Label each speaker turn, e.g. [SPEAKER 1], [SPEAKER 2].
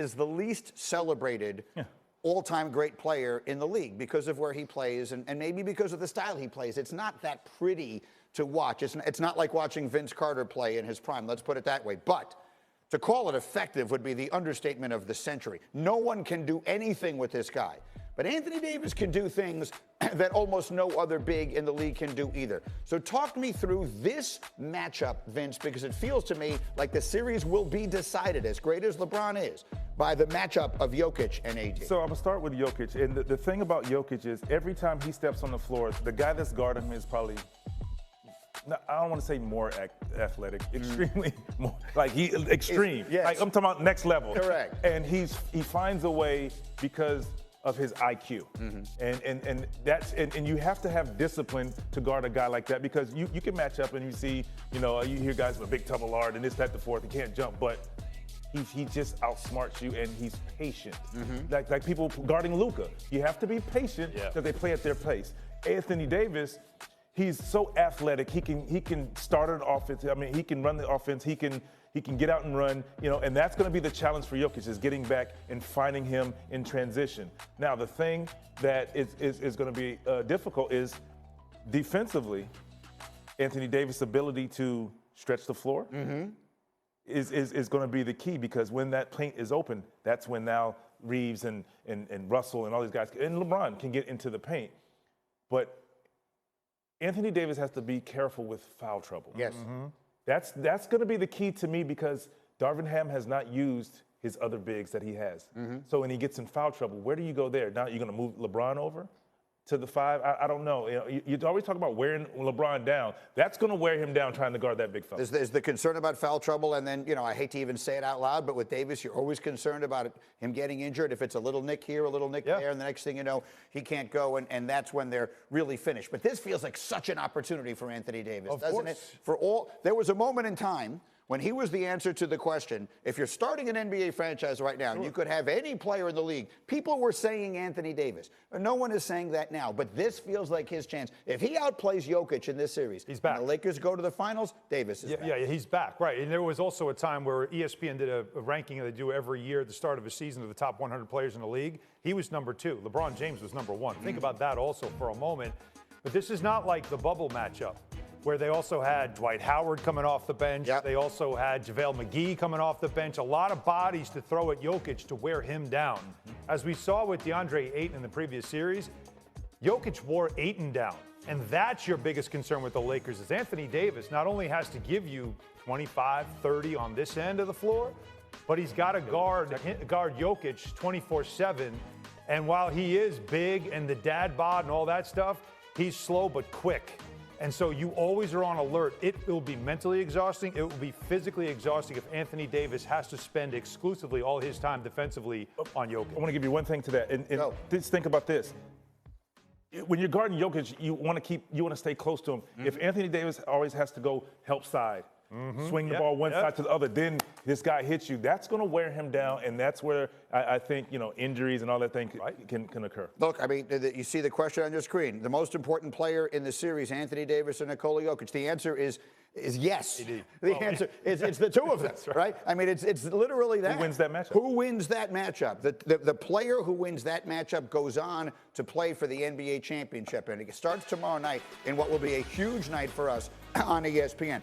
[SPEAKER 1] is the least celebrated all-time great player in the league because of where he plays and maybe because of the style he plays. It's not that pretty to watch. It's not like watching Vince Carter play in his prime, let's put it that way. But to call it effective would be the understatement of the century. No one can do anything with this guy. But Anthony Davis can do things that almost no other big in the league can do either. So talk me through this matchup, Vince, because it feels to me like the series will be decided, as great as LeBron is, by the matchup of Jokic and AD.
[SPEAKER 2] So I'm going to start with Jokic. And the thing about Jokic is every time he steps on the floor, the guy that's guarding him is probably, I don't want to say more athletic, extremely more, like extreme.
[SPEAKER 1] Yes.
[SPEAKER 2] Like I'm talking about next level.
[SPEAKER 1] Correct.
[SPEAKER 2] And he finds a way because of his IQ. And you have to have discipline to guard a guy like that because you can match up and you see, you hear guys with a big tub of lard and this, that, the fourth, he can't jump, but he just outsmarts you and he's patient. Like people guarding Luka. You have to be patient because they play at their pace. Anthony Davis, he's so athletic. He can start an offense. I mean, he can run the offense. He can get out and run, and that's going to be the challenge for Jokic is getting back and finding him in transition. Now, the thing that is going to be difficult is defensively, Anthony Davis' ability to stretch the floor is going to be the key because when that paint is open, that's when now Reeves and Russell and all these guys and LeBron can get into the paint. But Anthony Davis has to be careful with foul trouble.
[SPEAKER 1] Yes.
[SPEAKER 2] That's going to be the key to me because Darvin Ham has not used his other bigs that he has. So when he gets in foul trouble, where do you go there? Now you're going to move LeBron over to the 5? I don't know. You always talk about wearing LeBron down. That's going to wear him down trying to guard that big fella.
[SPEAKER 1] There's the concern about foul trouble, and then, I hate to even say it out loud, but with Davis, you're always concerned about him getting injured. If it's a little nick here, a little nick there, and the next thing you know, he can't go, and that's when they're really finished. But this feels like such an opportunity for Anthony Davis, doesn't it? There was a moment in time when he was the answer to the question, if you're starting an NBA franchise right now, and you could have any player in the league, people were saying Anthony Davis. No one is saying that now, but this feels like his chance. If he outplays Jokic in this series,
[SPEAKER 3] he's back.
[SPEAKER 1] And the Lakers go to the finals, Davis is back.
[SPEAKER 3] Yeah, he's back, right. And there was also a time where ESPN did a ranking that they do every year at the start of a season of the top 100 players in the league. He was number 2. LeBron James was number 1. Think about that also for a moment. But this is not like the bubble matchup, where they also had Dwight Howard coming off the bench. They also had JaVale McGee coming off the bench. A lot of bodies to throw at Jokic to wear him down. As we saw with DeAndre Ayton in the previous series, Jokic wore Ayton down. And that's your biggest concern with the Lakers is Anthony Davis not only has to give you 25, 30 on this end of the floor, but he's got to guard Jokic 24/7. And while he is big and the dad bod and all that stuff, he's slow but quick. And so you always are on alert. It will be mentally exhausting. It will be physically exhausting if Anthony Davis has to spend exclusively all his time defensively on Jokic.
[SPEAKER 2] I want to give you one thing to that. And just think about this. When you're guarding Jokic, you want to stay close to him. If Anthony Davis always has to go help side, swing the ball one side to the other, then this guy hits you, that's going to wear him down, and that's where I think, injuries and all that thing can occur.
[SPEAKER 1] Look, I mean, you see the question on your screen. The most important player in the series, Anthony Davis or Nikola Jokic? The answer is yes. The answer is it's the two of them, right? I mean, it's literally that.
[SPEAKER 2] Who wins that matchup?
[SPEAKER 1] Who wins that matchup? The player who wins that matchup goes on to play for the NBA championship, and it starts tomorrow night in what will be a huge night for us on ESPN.